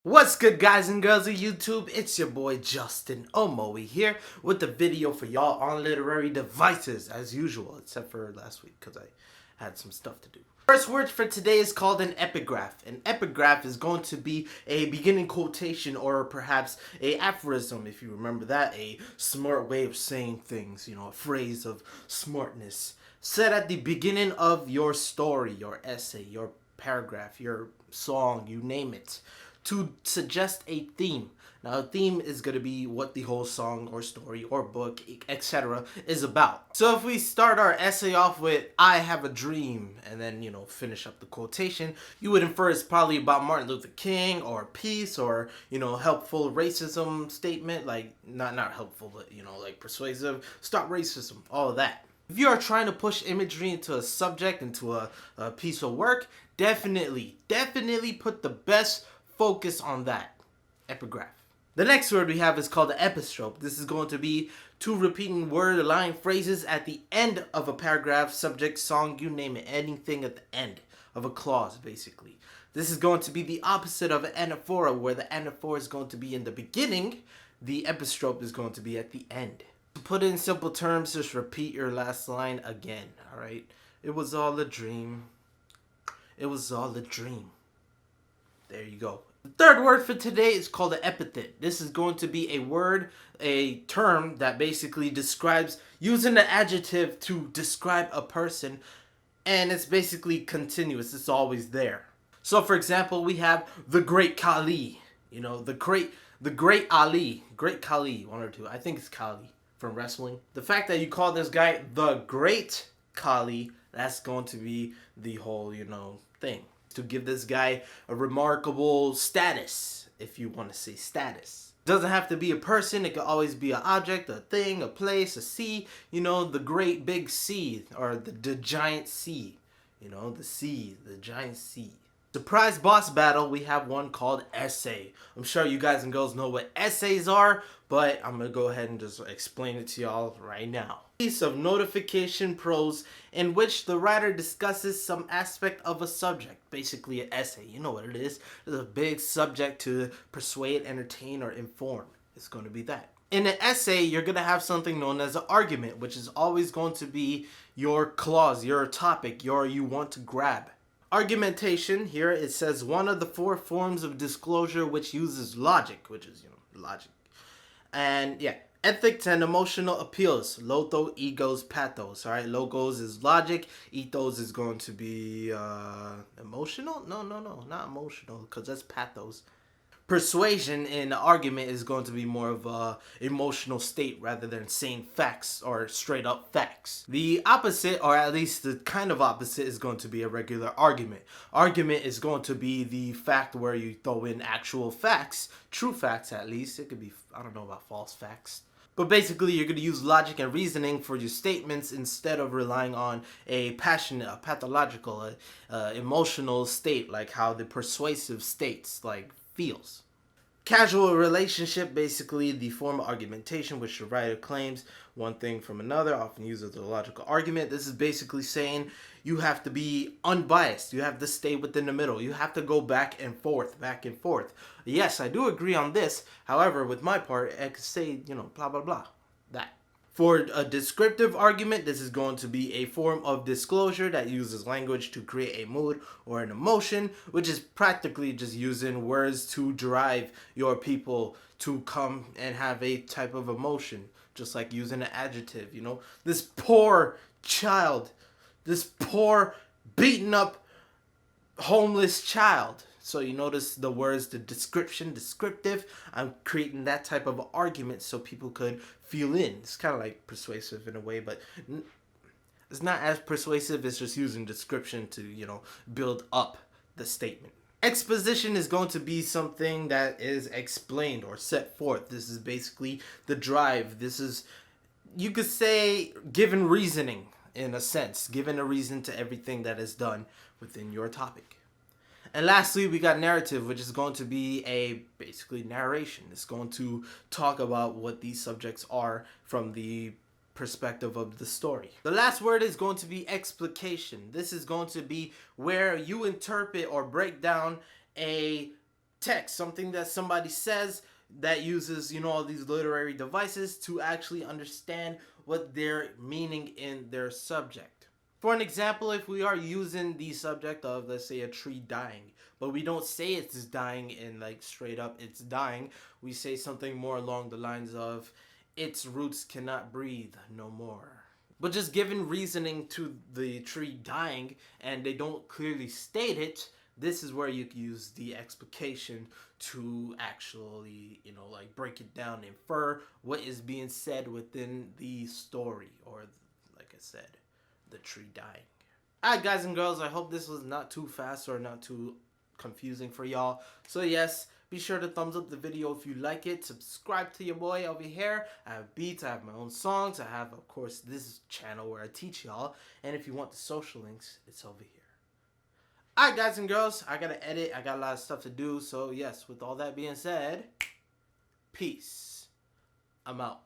What's good, guys and girls of YouTube? It's your boy Justin Omoi here with the video for y'all on literary devices as usual, except for last week because I had some stuff to do. First word for today is called an epigraph. An epigraph is going to be a beginning quotation or perhaps a aphorism, if you remember that, a smart way of saying things, a phrase of smartness said at the beginning of your story, your essay, your paragraph, your song, you name it, to suggest a theme. Now, a theme is going to be what the whole song or story or book, etc. is about. So if we start our essay off with, I have a dream, and then, finish up the quotation, you would infer it's probably about Martin Luther King or peace or, helpful racism statement, like, not helpful, but, like persuasive, stop racism, all of that. If you are trying to push imagery into a subject, into a piece of work, definitely put the best focus on that epigraph. The next word we have is called the epistrophe. This is going to be two repeating word or line phrases at the end of a paragraph, subject, song, you name it, anything at the end of a clause, basically. This is going to be the opposite of an anaphora, where the anaphora is going to be in the beginning, the epistrophe is going to be at the end. To put it in simple terms, just repeat your last line again, alright? It was all a dream. It was all a dream. There you go. The third word for today is called an epithet. This is going to be a word, a term that basically describes using an adjective to describe a person, and it's basically continuous. It's always there. So, for example, we have the Great Khali. The Great Ali, Great Khali, one or two. I think it's Khali from wrestling. The fact that you call this guy the Great Khali, that's going to be the whole, thing. To give this guy a remarkable status, if you want to say status. It doesn't have to be a person, it could always be an object, a thing, a place, a sea, the great big sea, or the giant sea, the sea, the giant sea. Surprise boss battle, we have one called essay. I'm sure you guys and girls know what essays are, but I'm going to go ahead and just explain it to y'all right now. Piece of notification prose in which the writer discusses some aspect of a subject. Basically an essay, you know what it is. It's a big subject to persuade, entertain, or inform. It's going to be that. In an essay, you're going to have something known as an argument, which is always going to be your clause, your topic, you want to grab. Argumentation, here it says one of the four forms of disclosure which uses logic, which is, logic. And yeah, ethics and emotional appeals, lotho, egos, pathos. All right, logos is logic, ethos is going to be emotional. No, not emotional, because that's pathos. Persuasion in an argument is going to be more of a emotional state rather than saying facts or straight up facts. The opposite, or at least the kind of opposite, is going to be a regular argument. Argument is going to be the fact where you throw in actual facts, true facts at least. It could be, I don't know about false facts. But basically, you're going to use logic and reasoning for your statements instead of relying on a passionate, a pathological, emotional state, like how the persuasive states, like, feels. Casual relationship, basically the form of argumentation which the writer claims one thing from another, often uses a logical argument. This is basically saying you have to be unbiased. You have to stay within the middle. You have to go back and forth. Yes, I do agree on this. However, with my part, I could say, blah, blah, blah. That. For a descriptive argument, this is going to be a form of disclosure that uses language to create a mood or an emotion, which is practically just using words to drive your people to come and have a type of emotion, just like using an adjective, This poor child, this poor beaten up homeless child. So you notice the words, the description, descriptive. I'm creating that type of argument so people could feel in. It's kind of like persuasive in a way, but it's not as persuasive. It's just using description to, build up the statement. Exposition is going to be something that is explained or set forth. This is basically the drive. This is, you could say, given reasoning in a sense, given a reason to everything that is done within your topic. And lastly, we got narrative, which is going to be a basically narration. It's going to talk about what these subjects are from the perspective of the story. The last word is going to be explication. This is going to be where you interpret or break down a text, something that somebody says that uses, you know, all these literary devices to actually understand what they're meaning in their subject. For an example, if we are using the subject of, let's say, a tree dying, but we don't say it's dying in like straight up it's dying, we say something more along the lines of its roots cannot breathe no more. But just given reasoning to the tree dying and they don't clearly state it, this is where you can use the explication to actually, you know, like break it down, infer what is being said within the story, or like I said, the tree dying. Alright, guys and girls, I hope this was not too fast or not too confusing for y'all. So yes, be sure to thumbs up the video if you like it. Subscribe to your boy over here. I have beats, I have my own songs, I have, of course, this channel where I teach y'all. And if you want the social links, it's over here. Alright, guys and girls, I gotta edit, I got a lot of stuff to do. So yes, with all that being said, peace. I'm out.